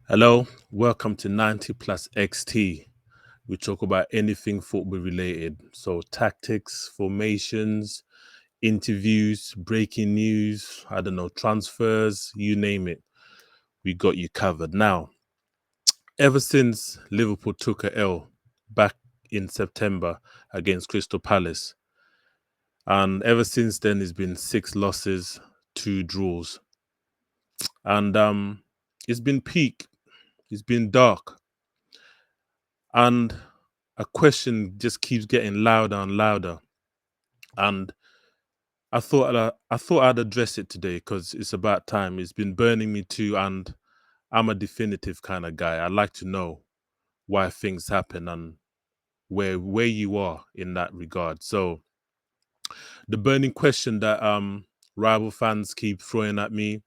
Hello, welcome to 90 plus XT. We talk about anything football related. So, tactics, formations, interviews, breaking news, I don't know, transfers, you name it. We got you covered. Now, ever since Liverpool took a L back in September against Crystal Palace, and ever since then, it's been 6 losses, 2 draws. And it's been peak, it's been dark. And a question just keeps getting louder and louder. And I thought I'd address it today because it's about time. It's been burning me too, and I'm a definitive kind of guy. I like to know why things happen and where you are in that regard. So the burning question that rival fans keep throwing at me,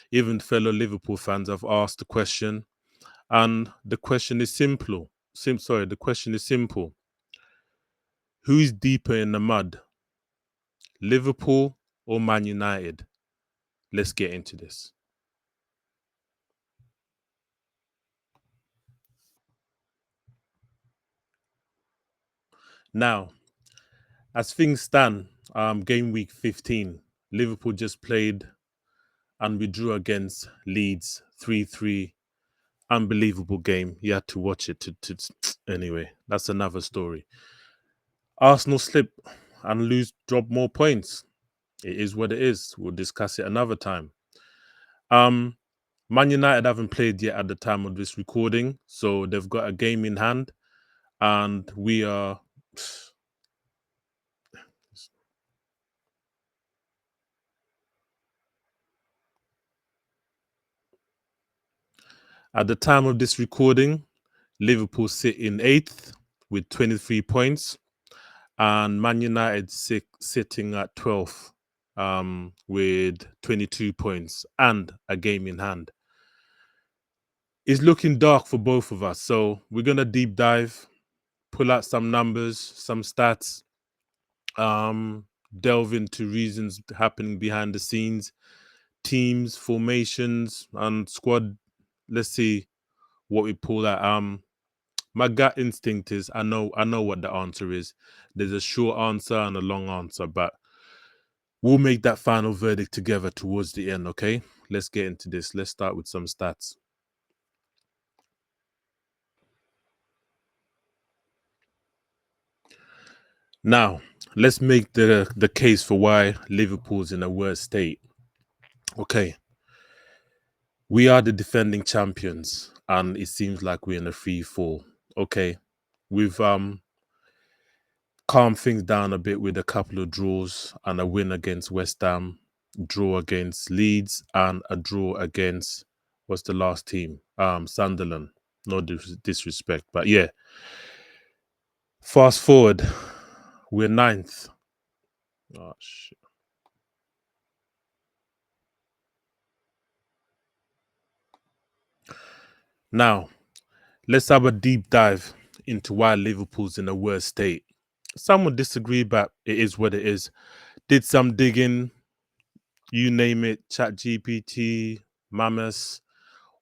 even fellow Liverpool fans have asked the question, and the question is simple. The question is simple. Who is deeper in the mud? Liverpool or Man United? Let's get into this. Now, as things stand, game week 15, Liverpool just played and we drew against Leeds 3-3. Unbelievable game. You had to watch it anyway. That's another story. Arsenal slip and drop more points. It is what it is. We'll discuss it another time. Man United haven't played yet at the time of this recording, so they've got a game in hand, and we are. At the time of this recording, Liverpool sit in 8th with 23 points, and Man United sitting at 12th with 22 points and a game in hand. It's looking dark for both of us, so we're going to deep dive, pull out some numbers, some stats, delve into reasons happening behind the scenes, teams, formations, and squad. Let's see what we pull out. My gut instinct is I know what the answer is. There's a short answer and a long answer, but we'll make that final verdict together towards the end, okay? Let's get into this. Let's start with some stats. Now, let's make the case for why Liverpool's in a worse state. Okay. We are the defending champions, and it seems like we're in a free fall. Okay. We've calm things down a bit with a couple of draws and a win against West Ham, draw against Leeds, and a draw against what's the last team? Sunderland. No disrespect, but yeah. Fast forward, we're 9th. Oh shit. Now, let's have a deep dive into why Liverpool's in a worse state. Some would disagree, but it is what it is. Did some digging, you name it, Chat GPT, Mamas,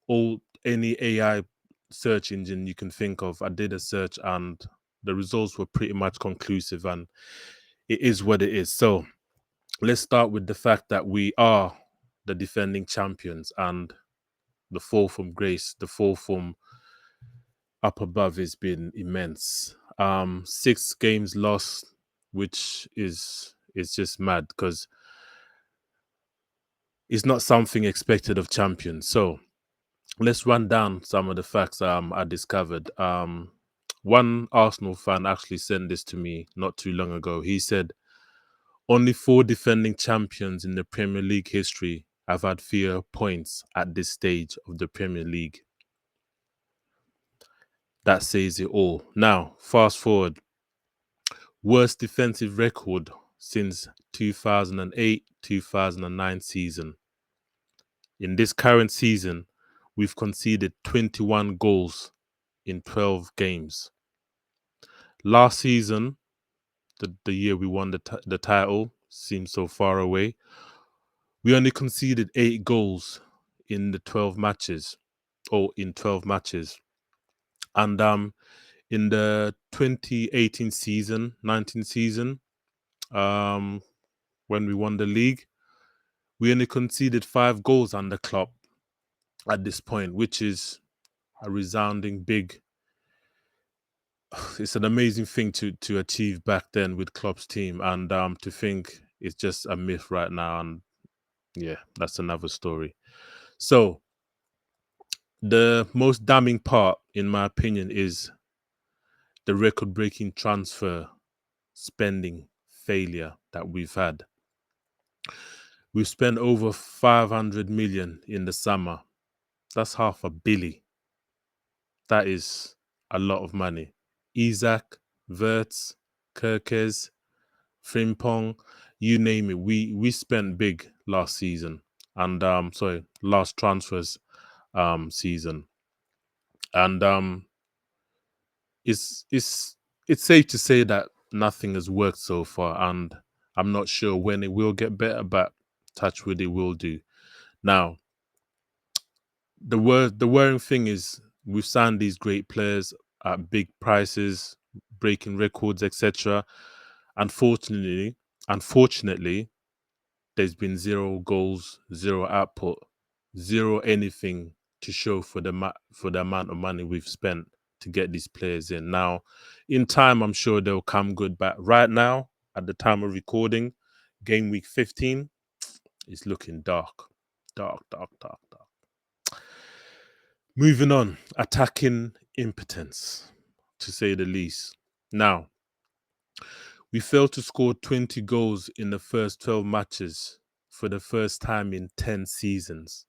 all any AI search engine you can think of. I did a search and the results were pretty much conclusive, and it is what it is. So let's start with the fact that we are the defending champions, and the fall from grace, the fall from up above has been immense. 6 games lost, which is just mad because it's not something expected of champions. So let's run down some of the facts I discovered. One Arsenal fan actually sent this to me not too long ago. He said, only 4 defending champions in the Premier League history have had fewer points at this stage of the Premier League. That says it all. Now, fast forward. Worst defensive record since 2008-2009 season. In this current season, we've conceded 21 goals in 12 games. Last season, the year we won the title, seems so far away, we only conceded 8 goals in the 12 matches. or in 12 matches. And in the 2018 season, 19 season, when we won the league, we only conceded 5 goals under Klopp at this point, which is a resounding big. It's an amazing thing to achieve back then with Klopp's team, and to think it's just a myth right now. And yeah, that's another story. So the most damning part, in my opinion, is the record-breaking transfer spending failure that we've had. We've spent over 500 million in the summer. That's half a billy. That is a lot of money. Isaac, Verts, Kirkes, Frimpong, you name it. We spent big last season, and last transfers season, and it's safe to say that nothing has worked so far, and I'm not sure when it will get better, but touch wood, it will do. Now, the worrying thing is we've signed these great players at big prices, breaking records, etc. Unfortunately, there's been 0 goals, 0 output, 0 anything to show for the amount of money we've spent to get these players in. Now, in time, I'm sure they'll come good, but right now, at the time of recording, game week 15, it's looking dark. Dark. Moving on, attacking impotence, to say the least. Now, we failed to score 20 goals in the first 12 matches for the first time in 10 seasons.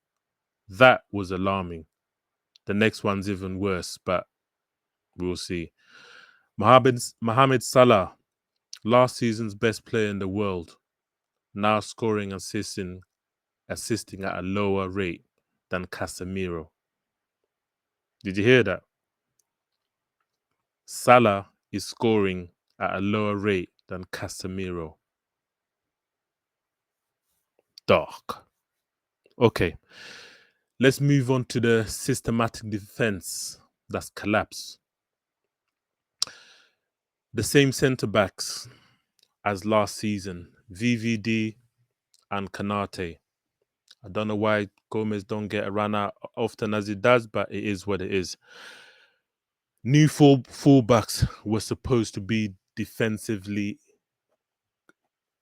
That was alarming. The next one's even worse, but we'll see. Mohamed Salah, last season's best player in the world, now scoring and assisting at a lower rate than Casemiro. Did you hear that? Salah is scoring at a lower rate than Casemiro. Dark. Okay, let's move on to the systematic defense that's collapsed. The same centre backs as last season, VVD and Kanate. I don't know why Gomez don't get a run out often as it does, but it is what it is. New fullbacks were supposed to be defensively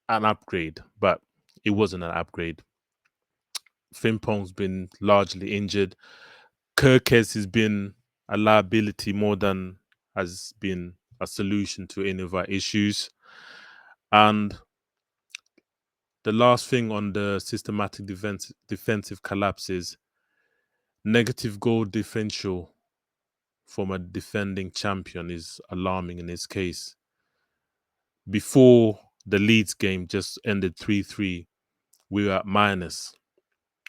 an upgrade, but it wasn't an upgrade. Frimpong's been largely injured. Kirkes has been a liability more than has been a solution to any of our issues. And the last thing on the systematic defensive collapse is negative goal differential from a defending champion is alarming in this case. Before the Leeds game just ended 3-3, we were at minus,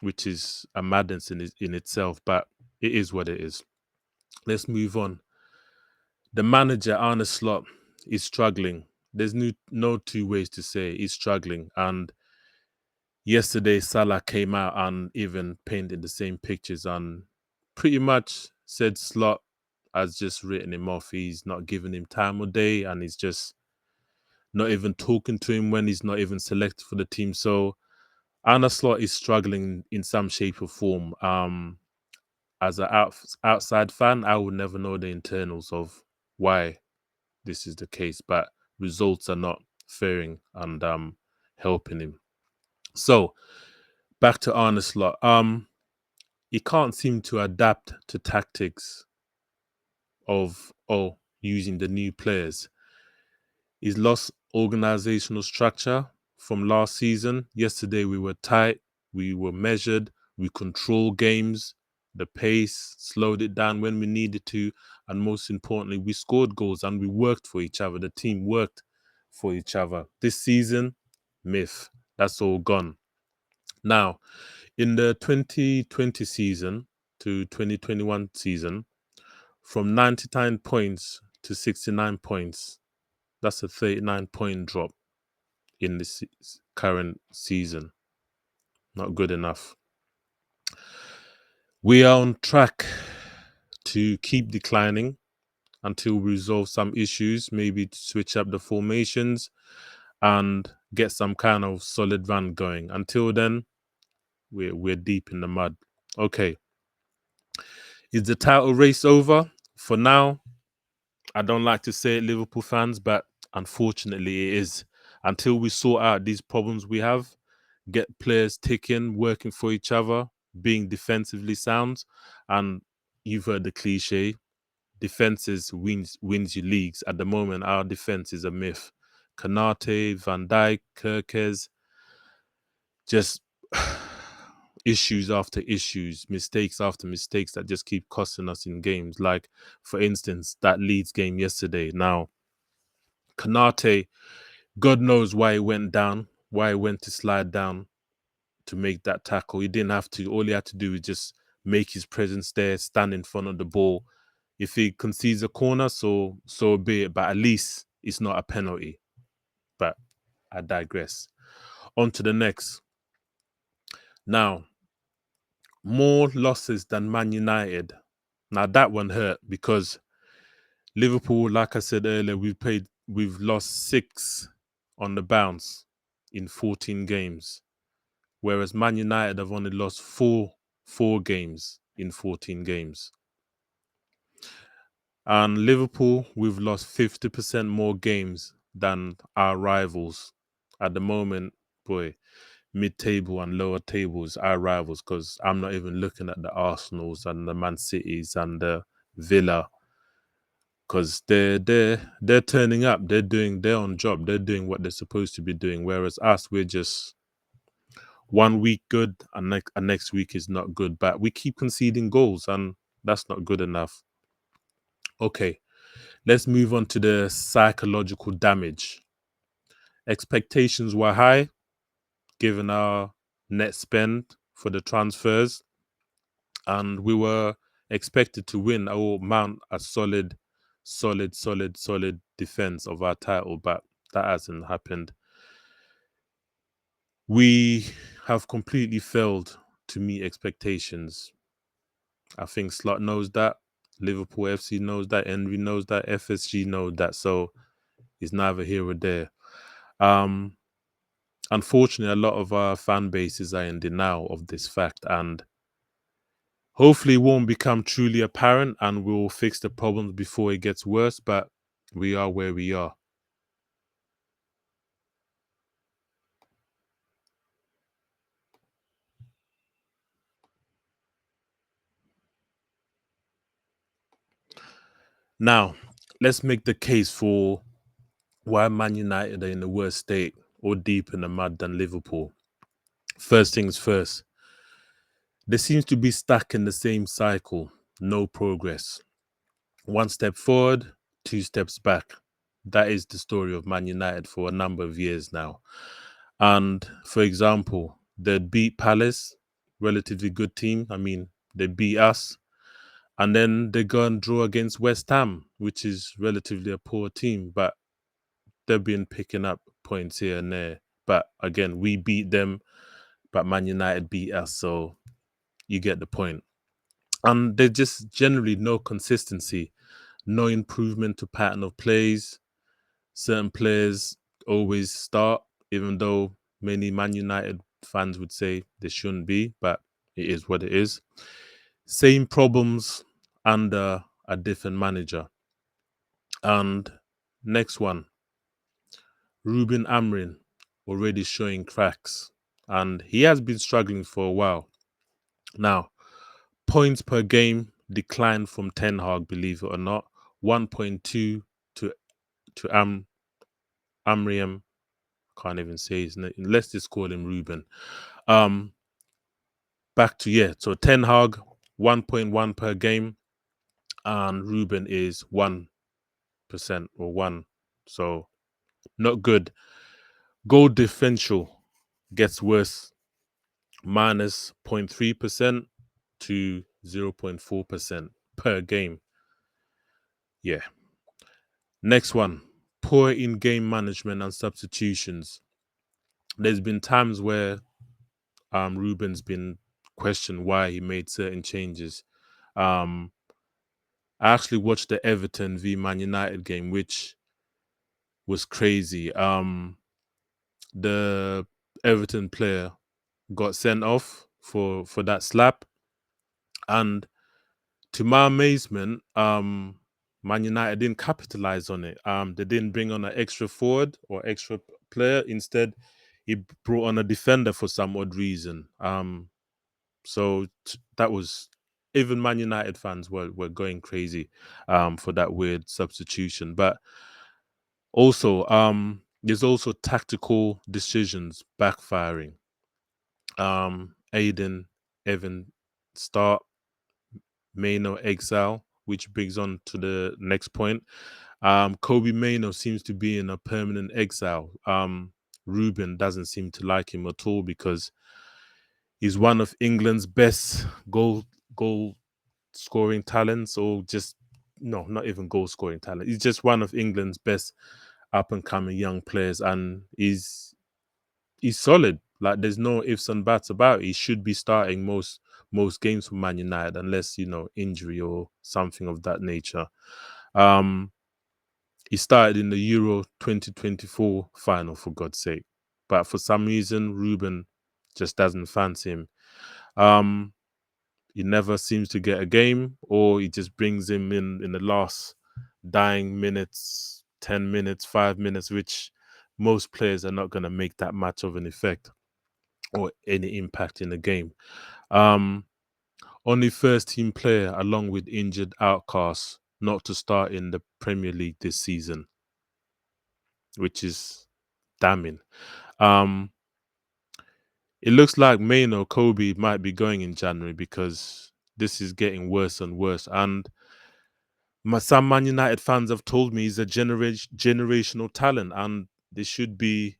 which is a madness in itself, but it is what it is. Let's move on. The manager, Arne Slot, is struggling. There's no two ways to say he's struggling. And yesterday, Salah came out and even painted the same pictures and pretty much said Slot has just written him off. He's not giving him time of day, and he's just not even talking to him when he's not even selected for the team. So Arne Slot is struggling in some shape or form. As an outside fan, I would never know the internals of why this is the case, but results are not faring and helping him. So back to Arne Slot. He can't seem to adapt to tactics of using the new players. He's lost organizational structure from last season. Yesterday we were tight, we were measured, we controlled games, the pace, slowed it down when we needed to, and most importantly, we scored goals and we worked for each other. The team worked for each other. This season, myth. That's all gone. Now, in the 2020 season to 2021 season, from 99 points to 69 points, that's a 39-point drop in this current season. Not good enough. We are on track to keep declining until we resolve some issues, maybe to switch up the formations and get some kind of solid run going. Until then, we're deep in the mud. Okay, is the title race over? For now, I don't like to say it, Liverpool fans, but unfortunately it is. Until we sort out these problems we have, get players ticking, working for each other, being defensively sound, and you've heard the cliche, defenses wins you leagues. At the moment, our defense is a myth. Kanate, Van Dijk, Kirkes, just issues after issues, mistakes after mistakes that just keep costing us in games. Like, for instance, that Leeds game yesterday. Now, Kanate, God knows why he went down, why he went to slide down to make that tackle. He didn't have to. All he had to do is just make his presence there, stand in front of the ball. If he concedes a corner, so be it. But at least it's not a penalty. But I digress. On to the next. Now, more losses than Man United. Now that one hurt because Liverpool, like I said earlier, we've lost 6 on the bounce in 14 games, whereas Man United have only lost four games in 14 games. And Liverpool, we've lost 50% more games than our rivals. At the moment, boy, mid-table and lower tables, our rivals, because I'm not even looking at the Arsenals and the Man Cities and the Villa, because they're turning up, they're doing their own job, they're doing what they're supposed to be doing, whereas us, we're just 1 week good and next week is not good, but we keep conceding goals and that's not good enough. Okay, let's move on to the psychological damage. Expectations were high given our net spend for the transfers, and we were expected to win or mount a solid defense of our title, but that hasn't happened. We have completely failed to meet expectations. I think Slot knows that, Liverpool FC knows that, Henry knows that, FSG knows that, so it's neither here or there. Unfortunately, a lot of our fan bases are in denial of this fact, and hopefully it won't become truly apparent and we'll fix the problems before it gets worse, but we are where we are. Now, let's make the case for why Man United are in the worst state or deep in the mud than Liverpool. First things first, they seem to be stuck in the same cycle, no progress. 1 step forward, 2 steps back. That is the story of Man United for a number of years now. And for example, they beat Palace, relatively good team. I mean, they beat us. And then they go and draw against West Ham, which is relatively a poor team, but they've been picking up points here and there. But again, we beat them, but Man United beat us. So you get the point. And there's just generally no consistency, no improvement to pattern of plays. Certain players always start, even though many Man United fans would say they shouldn't be, but it is what it is. Same problems under a different manager. And next one, Ruben Amorim, already showing cracks. And he has been struggling for a while. Now, points per game declined from Ten Hag, believe it or not. 1.2 to Amorim. Can't even say his name. Let's just call him Ruben. Back to so Ten Hag 1.1 per game, and Ruben is 1% or 1. So not good. Goal differential gets worse, minus 0.3% to 0.4% per game. Yeah. Next one, poor in-game management and substitutions. There's been times where Ruben's been questioned why he made certain changes. I actually watched the Everton v Man United game, which was crazy. The Everton player got sent off for that slap, and to my amazement, Man United didn't capitalize on it. They didn't bring on an extra forward or extra player. Instead, he brought on a defender for some odd reason. So that was, even Man United fans were going crazy for that weird substitution. But also, there's also tactical decisions backfiring. Aiden, Evan start, Maino exile, which brings on to the next point. Kobe Maino seems to be in a permanent exile. Ruben doesn't seem to like him at all because he's one of England's best goal scoring talents, or just no, not even goal scoring talent. He's just one of England's best up and coming young players, and he's solid. Like, there's no ifs and buts about it. He should be starting most games for Man United, unless injury or something of that nature. He started in the Euro 2024 final, for God's sake, but for some reason Ruben just doesn't fancy him. He never seems to get a game, or he just brings him in the last dying minutes, 10 minutes, 5 minutes, which most players are not going to make that much of an effect or any impact in the game. Only first team player along with injured outcasts not to start in the Premier League this season, which is damning. It looks like Maino Kobe might be going in January, because this is getting worse and worse. And some Man United fans have told me he's a generational talent, and they should be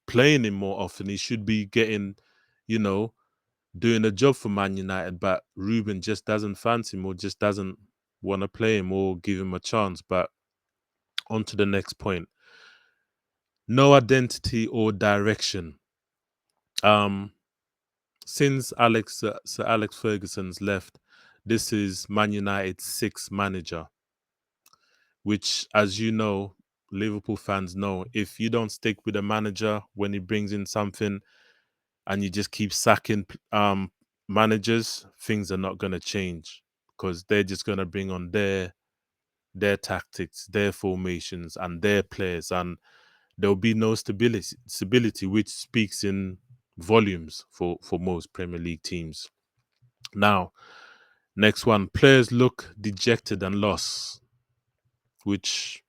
playing him more often. He should be getting, doing a job for Man United, but Ruben just doesn't fancy him, or just doesn't want to play him or give him a chance. But on to the next point. No identity or direction. Since Sir Alex Ferguson's left, this is Man United's sixth manager, which, as you know, Liverpool fans know, if you don't stick with a manager when he brings in something, and you just keep sacking managers, things are not going to change, because they're just going to bring on their tactics, their formations, and their players, and there'll be no stability, which speaks in volumes for most Premier League teams. Now, next one, players look dejected and lost, which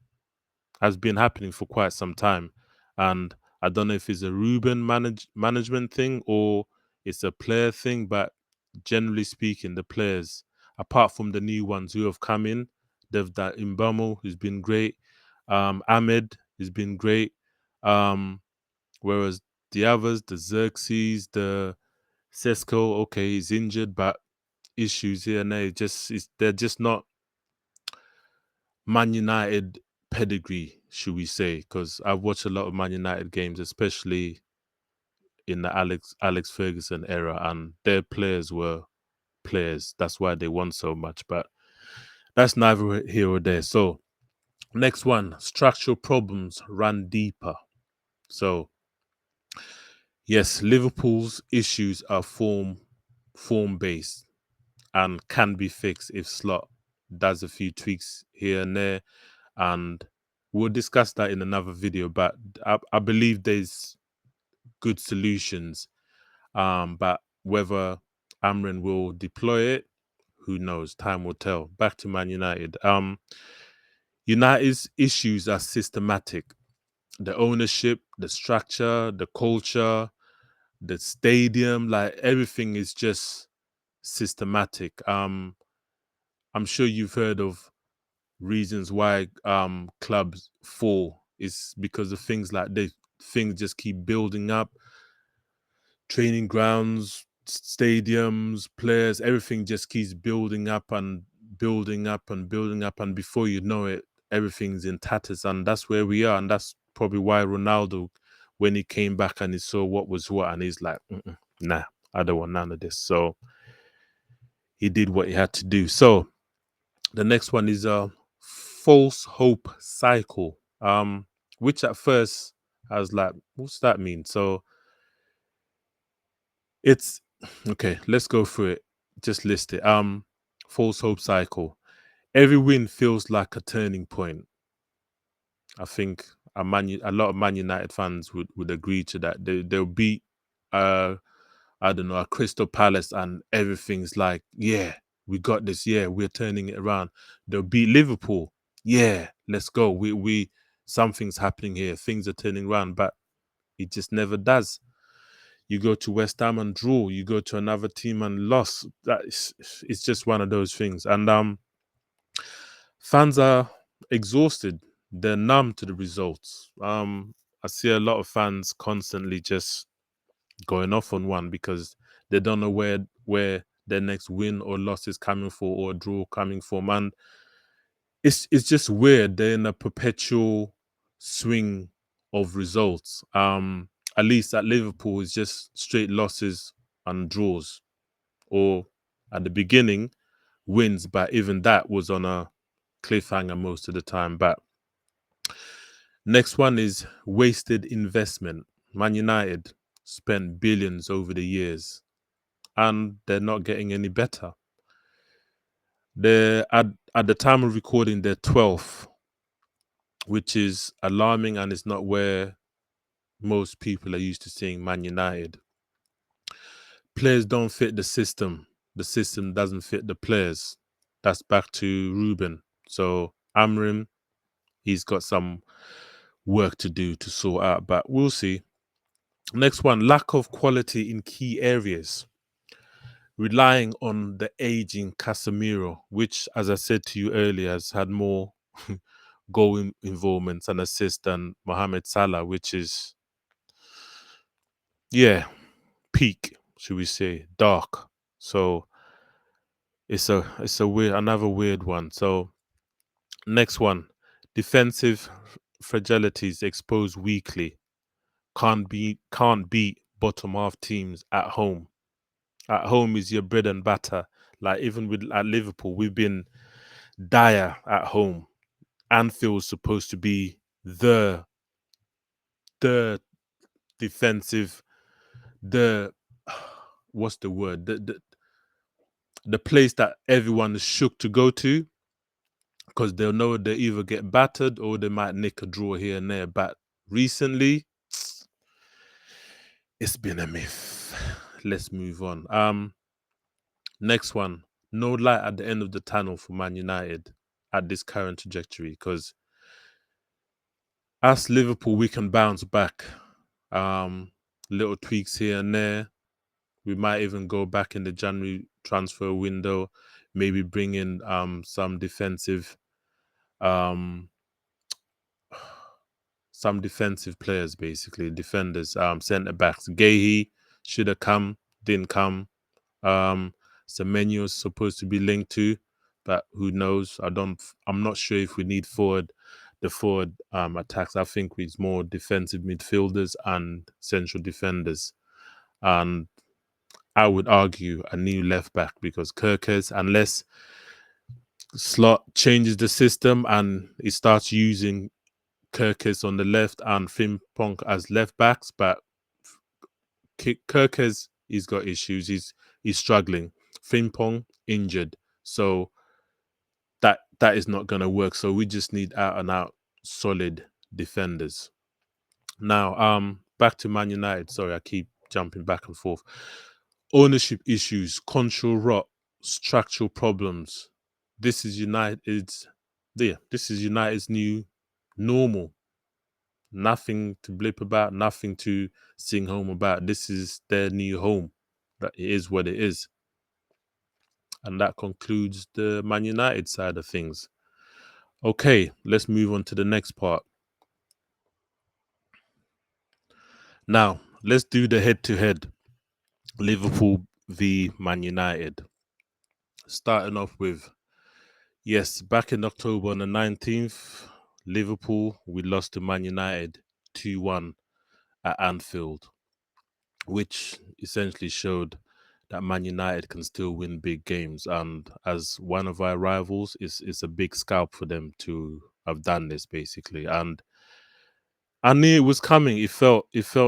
has been happening for quite some time. And I don't know if it's a Ruben management thing or it's a player thing, but generally speaking, the players, apart from the new ones who have come in, they've that Mbamo, who's been great. Ahmed has been great. Whereas the others, the Xerxes, the Sesko, okay, he's injured, but issues here and there, they're just not Man United pedigree, should we say? Because I've watched a lot of Man United games, especially in the Alex Ferguson era, and their players were players. That's why they won so much. But that's neither here or there. So next one, structural problems run deeper. So yes, Liverpool's issues are form based and can be fixed if Slot does a few tweaks here and there. And we'll discuss that in another video, but I believe there's good solutions. But whether Amrin will deploy it, who knows? Time will tell. Back to Man United. United's issues are systematic. The ownership, the structure, the culture, the stadium, like everything is just systematic. I'm sure you've heard of reasons why clubs fall. Is because of things like this. Things just keep building up. Training grounds, stadiums, players, everything just keeps building up and building up and building up, and before you know it, everything's in tatters. And that's where we are, and that's probably why Ronaldo, when he came back and he saw what was what, and he's like, nah, I don't want none of this. So he did what he had to do. So The next one is a false hope cycle, which at first I was like, what's that mean? So it's okay. Let's go through it. Just list it. False hope cycle. Every win feels like a turning point. I think a lot of Man United fans would agree to that. They'll beat I don't know, a Crystal Palace, and everything's like, yeah, we got this. Yeah, we're turning it around. They'll beat Liverpool. Yeah, let's go. We something's happening here. Things are turning around, but it just never does. You go to West Ham and draw. You go to another team and loss. It's just one of those things. And fans are exhausted. They're numb to the results. I see a lot of fans constantly just going off on one because they don't know where their next win or loss is coming for, or draw coming from, and it's just weird. They're in a perpetual swing of results. At least at Liverpool, it's just straight losses and draws, or at the beginning wins, but even that was on a cliffhanger most of the time. But next one is wasted investment. Man United spent billions over the years, and they're not getting any better. They're at the time of recording, they're 12th, which is alarming, and it's not where most people are used to seeing Man United. Players don't fit the system. The system doesn't fit the players. That's back to Ruben. So Amrim, he's got some work to do to sort out, but we'll see. Next one, lack of quality in key areas. Relying on the aging Casemiro, which, as I said to you earlier, has had more goal involvements and assists than Mohamed Salah, which is, yeah, peak, should we say, dark. So it's a weird, another weird one. So next one, defensive fragilities exposed weekly. Can't beat bottom half teams at home. At home is your bread and butter. Like even with at Liverpool, we've been dire at home. Anfield's supposed to be the the defensive, the what's the word, the place that everyone is shook to go to, because they'll know they either get battered or they might nick a draw here and there. But recently, it's been a myth. Let's move on. Next one, no light at the end of the tunnel for Man United at this current trajectory, because as Liverpool, we can bounce back. Little tweaks here and there. We might even go back in the January transfer window, maybe bring in um, some defensive players, basically defenders, centre backs. Gahey should have come, didn't come. Semenyo's supposed to be linked to, but who knows? I'm not sure if we need the forward attacks. I think it's more defensive midfielders and central defenders. And I would argue a new left back, because Kirkers, unless Slot changes the system and he starts using Kirkers on the left and Frimpong as left backs, but Kirkers, he's got issues. He's struggling. Frimpong injured, so that is not going to work. So we just need out and out solid defenders. Now, back to Man United. Sorry, I keep jumping back and forth. Ownership issues, control rot, structural problems. This is United's new normal. Nothing to blip about, nothing to sing home about. This is their new home. That it is what it is. And that concludes the Man United side of things. Okay, let's move on to the next part. Now, let's do the head-to-head. Liverpool v Man United. Starting off with, yes, back in October on the 19th, Liverpool, we lost to Man United 2-1 at Anfield, which essentially showed that Man United can still win big games. And as one of our rivals, it's a big scalp for them to have done this basically. And I knew it was coming. It felt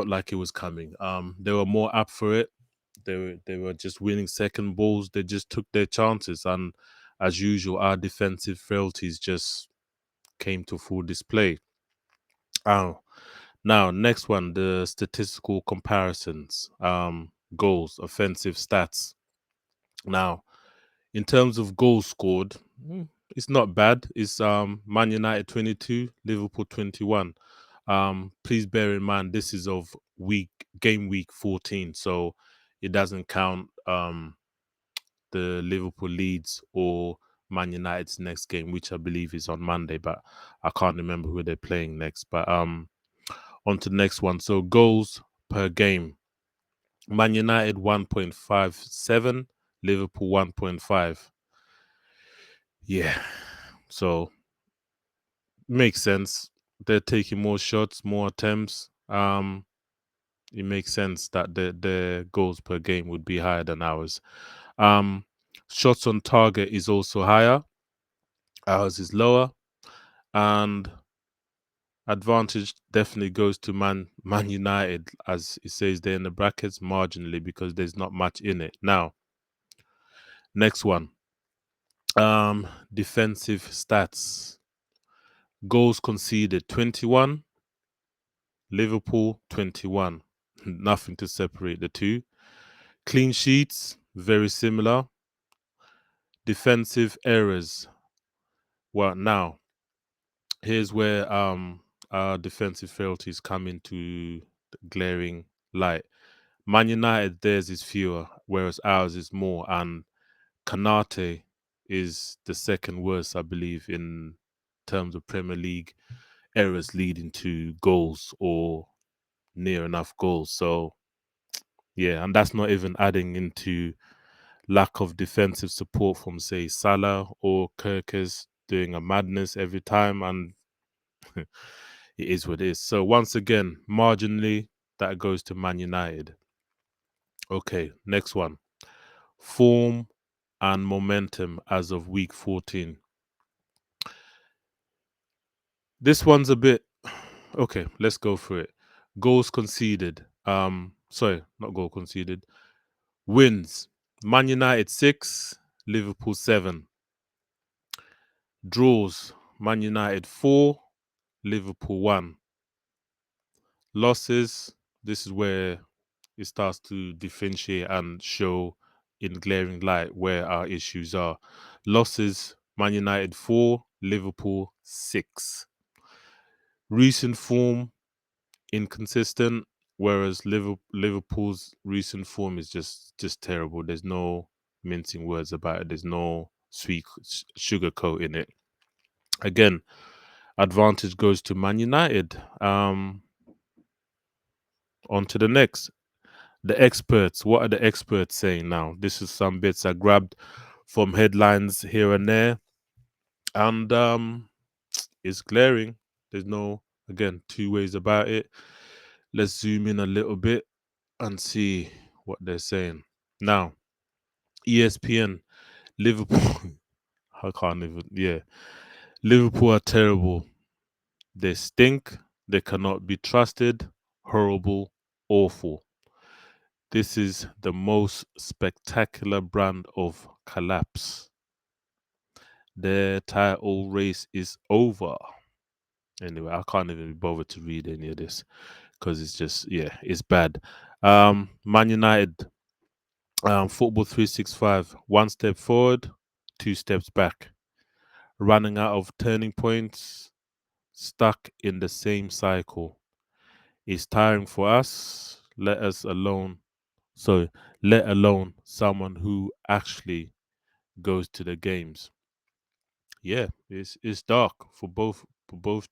like it was coming. They were more up for it. They were just winning second balls. They just took their chances, and as usual, our defensive frailties just came to full display. Oh, now next one, the statistical comparisons. Goals, offensive stats. Now, in terms of goals scored, it's not bad. It's Man United 22, Liverpool 21. Please bear in mind this is of game week 14, so it doesn't count the Liverpool Leeds or Man United's next game, which I believe is on Monday, but I can't remember who they're playing next. But on to the next one. So goals per game. Man United 1.57, Liverpool 1.5. Yeah. So makes sense. They're taking more shots, more attempts. It makes sense that the goals per game would be higher than ours. Um, Shots on target is also higher. Ours is lower, and advantage definitely goes to Man United, as it says there in the brackets, marginally because there's not much in it. Now, next one. Defensive stats. Goals conceded 21, Liverpool 21. Nothing to separate the two. Clean sheets, very similar. Defensive errors. Well, now here's where our defensive frailties come into the glaring light. Man United, theirs is fewer, whereas ours is more, and Kanate is the second worst, I believe, in terms of Premier League errors leading to goals or near enough goals. So yeah, and that's not even adding into lack of defensive support from, say, Salah or Kirkers doing a madness every time, and it is what it is. So once again, marginally, that goes to Man United. Okay, next one. Form and momentum as of week 14. This one's a bit okay, let's go through it. Goals conceded. Sorry, not goal conceded. Wins. Man United 6, Liverpool 7. Draws. Man United 4, Liverpool 1. Losses. This is where it starts to differentiate and show in glaring light where our issues are. Losses. Man United 4, Liverpool 6. Recent form inconsistent, whereas Liverpool's recent form is just terrible. There's no mincing words about it. There's no sweet sugar coat in it. Again, advantage goes to Man United. On to the next. The experts. What are the experts saying now? This is some bits I grabbed from headlines here and there, and it's glaring. There's no, again, two ways about it. Let's zoom in a little bit and see what they're saying. Now, ESPN, Liverpool. I can't even, yeah. Liverpool are terrible. They stink. They cannot be trusted. Horrible. Awful. This is the most spectacular brand of collapse. Their title race is over. Anyway, I can't even be bothered to read any of this because it's just, yeah, it's bad. Man United, Football 365, one step forward, two steps back. Running out of turning points, stuck in the same cycle. It's tiring for us, let alone someone who actually goes to the games. Yeah, it's dark for both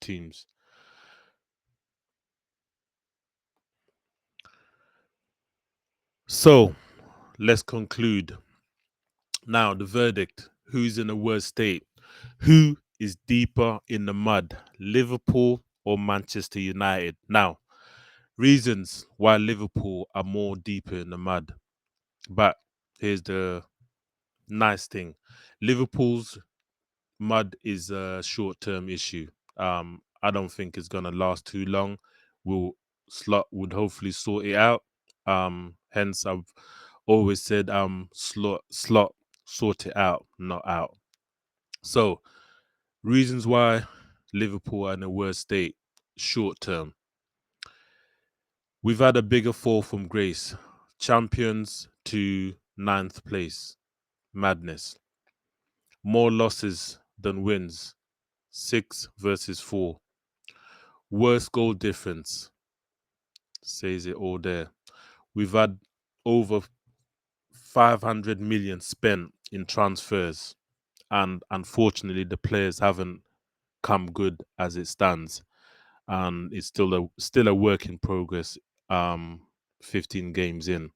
teams. So let's conclude. Now the verdict. Who's in a worse state? Who is deeper in the mud? Liverpool or Manchester United? Now, reasons why Liverpool are more deeper in the mud. But here's the nice thing: Liverpool's mud is a short-term issue. I don't think it's gonna last too long. Will Slot would hopefully sort it out. Hence I've always said Slot sort it out, not out. So reasons why Liverpool are in a worse state short term. We've had a bigger fall from grace. Champions to ninth place. Madness. More losses than wins. 6 versus 4. Worst goal difference. Says it all there. We've had over 500 million spent in transfers, and unfortunately the players haven't come good as it stands, and it's still a work in progress. 15 games in.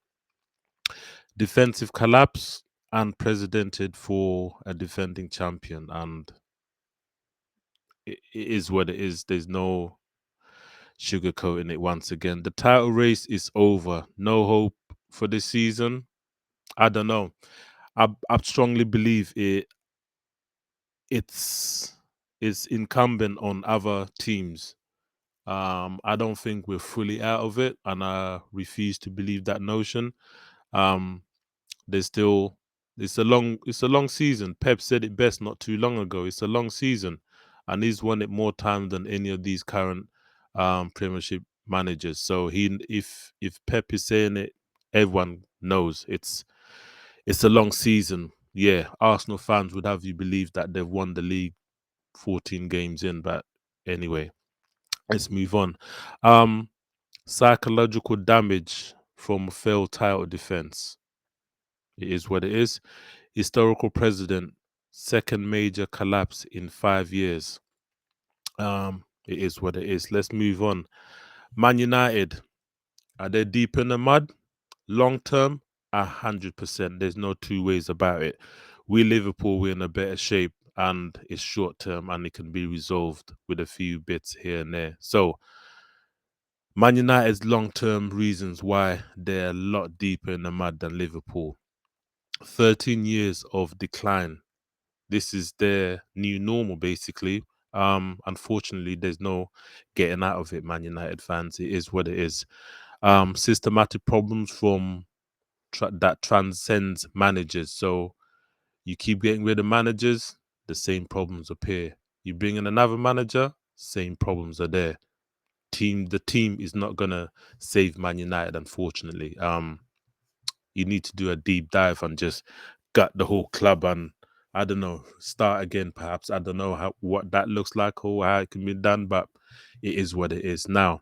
Defensive collapse, unprecedented for a defending champion, and it is what it is. There's no sugarcoating it. Once again, the title race is over. No hope for this season. I don't know. I strongly believe it's incumbent on other teams. I don't think we're fully out of it, and I refuse to believe that notion. Um, there's still it's a long season. Pep said it best not too long ago. It's a long season, and he's won it more time than any of these current Premiership managers. So if Pep is saying it, everyone knows it's a long season. Yeah, Arsenal fans would have you believe that they've won the league 14 games in, but anyway, let's move on. Um, Psychological damage from failed title defense. It is what it is. Historical precedent, second major collapse in 5 years. It is what it is. Let's move on. Man United, are they deep in the mud? Long term, 100%. There's no two ways about it. We Liverpool, we're in a better shape, and it's short term, and it can be resolved with a few bits here and there. So, Man United's long term reasons why they're a lot deeper in the mud than Liverpool. 13 years of decline. This is their new normal, basically. Unfortunately, there's no getting out of it, Man United fans. It is what it is. Systematic problems from that transcends managers. So you keep getting rid of managers, the same problems appear. You bring in another manager, same problems are there. The team is not gonna save Man United, unfortunately. You need to do a deep dive and just gut the whole club and I don't know, start again perhaps. I don't know what that looks like or how it can be done, but it is what it is. Now,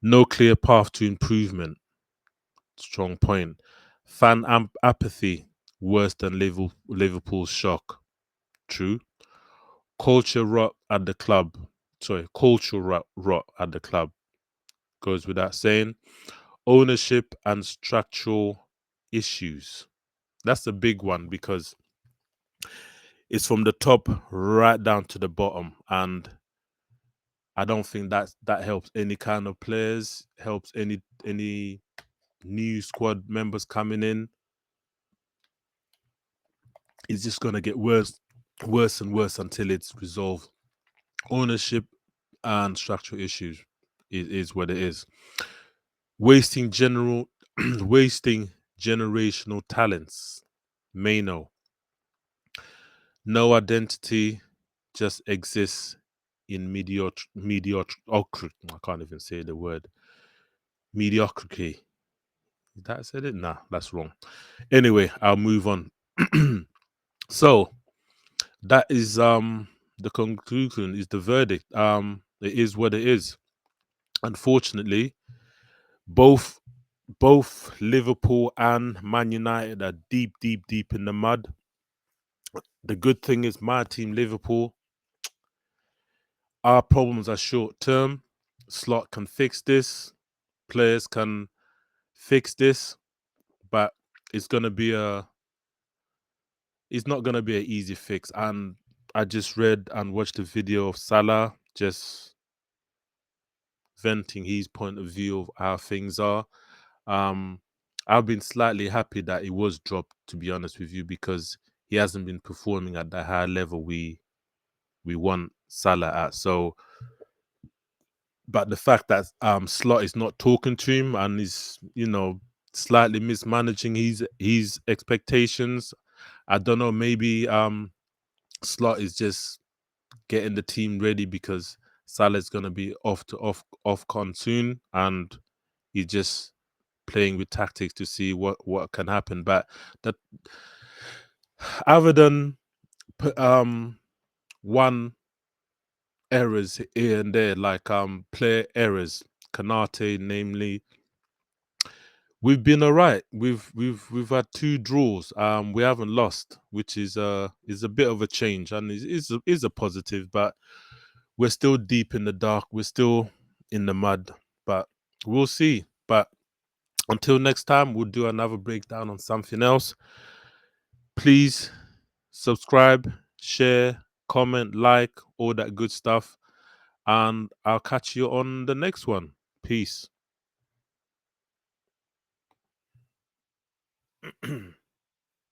no clear path to improvement. Strong point. Fan apathy worse than Liverpool's shock. True. Culture rot at the club. Sorry, cultural rot at the club. Goes without saying. Ownership and structural issues. That's a big one because it's from the top right down to the bottom, and I don't think that helps any kind of players, helps any new squad members coming in. It's just gonna get worse and worse until it's resolved. Ownership and structural issues is what it is. Wasting wasting generational talents. Mano. No identity, just exists in mediocre. I can't even say the word. Mediocrity. Did that said it? Nah, that's wrong. Anyway, I'll move on. So that is the conclusion, is the verdict. It is what it is. Unfortunately, both Liverpool and Man United are deep in the mud. The good thing is my team, Liverpool, our problems are short term. Slot can fix this. Players can fix this, but it's gonna be it's not gonna be an easy fix. And I just read and watched a video of Salah just venting his point of view of how things are. Um, I've been slightly happy that it was dropped, to be honest with you, because he hasn't been performing at the high level we want Salah at. So, but the fact that Slot is not talking to him and is, slightly mismanaging his expectations, I don't know. Maybe Slot is just getting the team ready because Salah's gonna be off con soon, and he's just playing with tactics to see what can happen. But that, other than one errors here and there, like player errors, Kanate namely, we've been all right. We've had 2 draws. We haven't lost, which is a bit of a change, and is a positive. But we're still deep in the dark. We're still in the mud. But we'll see. But until next time, we'll do another breakdown on something else. Please subscribe, share, comment, like, all that good stuff. And I'll catch you on the next one. Peace.